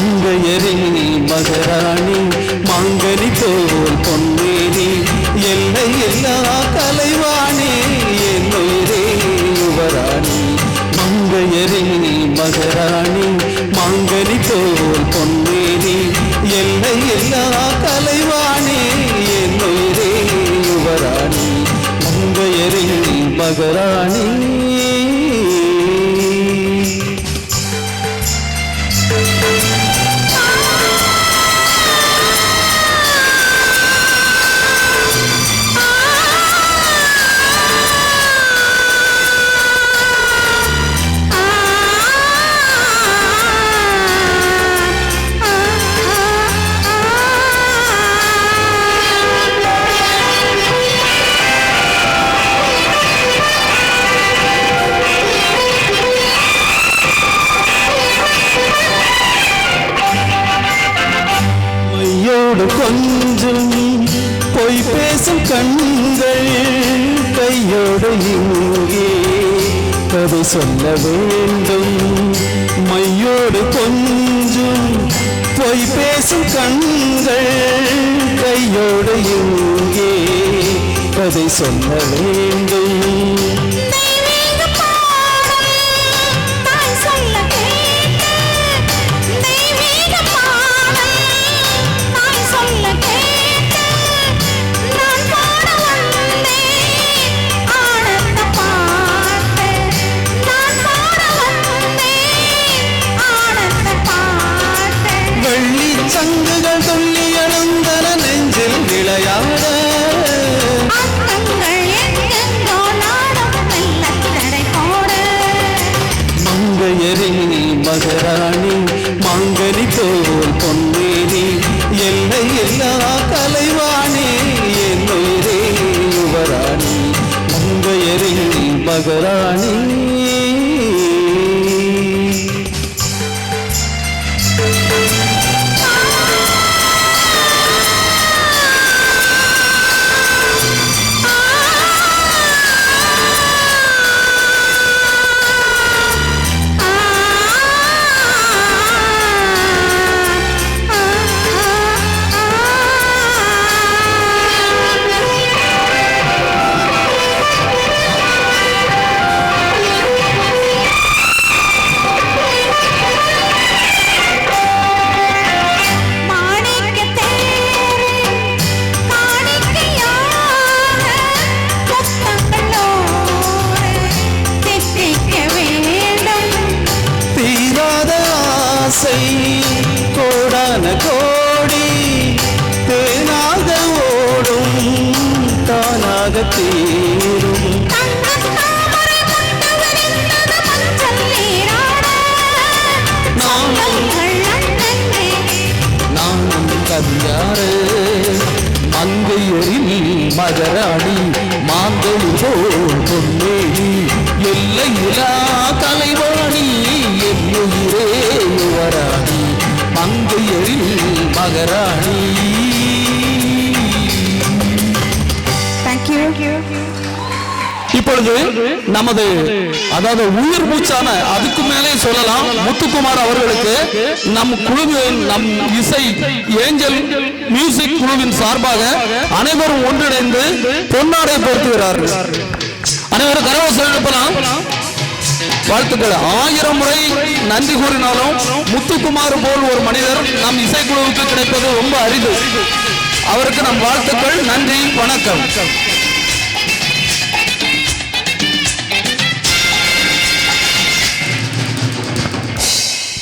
மங்கையரே மகராணி மாங்கனி போல் பொன்னேரி எல்லை எல்லா கலைவாணி என்னுயிரே யுவராணி மங்கையரே மகராணி மாங்கனி போல் பொன்னேரி எல்லை எல்லா கலைவாணி என்னுயிரே யுவராணி மங்கையரே மகராணி கொஞ்சம் பொய் பேசும் கண்கள் கையோடு இங்கே கதை சொல்ல வேண்டும் மையோடு கொஞ்சம் பொய் பேசும் கண்கள் கையோடு இங்கே கதை சொல்ல வேண்டும் சங்குகள் துள்ளி எழுந்தன நெஞ்சில் விளையாட மங்கையரே மகராணி மாங்கனி போல் பொன்னேரி எல்லை எல்லா கலைவாணி என்னுயிரே யுவராணி மங்கையரே மகராணி கோடான கோடி தேனாக ஓடும் தானாக தீரும் நானும் கவியாறு மங்கையொரில் மகராணி மாங்கனி போல் பொன்னேரி எல்லையிலா கலைவாணி என்னுயிரே யுவராணி மங்கையரில் மகராணி. இப்பொழுது நமது அதாவது உயிர் மூச்சான அதுக்கு மேலே சொல்லலாம் முத்துக்குமார் அவர்களுக்கு நம் குழுவின் நம் இசை ஏஞ்சல் மியூசிக் குழுவின் சார்பாக அனைவரும் ஒன்றிணைந்து பொன்னாடை பொருத்துகிறார்கள். அனைவரும் கரகோஷம் எழுப்பலாம். வாழ்த்துக்கள். 1000 முறை நன்றி கூறினாலும் முத்துக்குமார் போல் ஒரு மனிதர் நம் இசைக்குழுவுக்கு கிடைப்பது ரொம்ப அரிது. அவருக்கு நம் வாழ்த்துக்கள். நன்றி, வணக்கம்.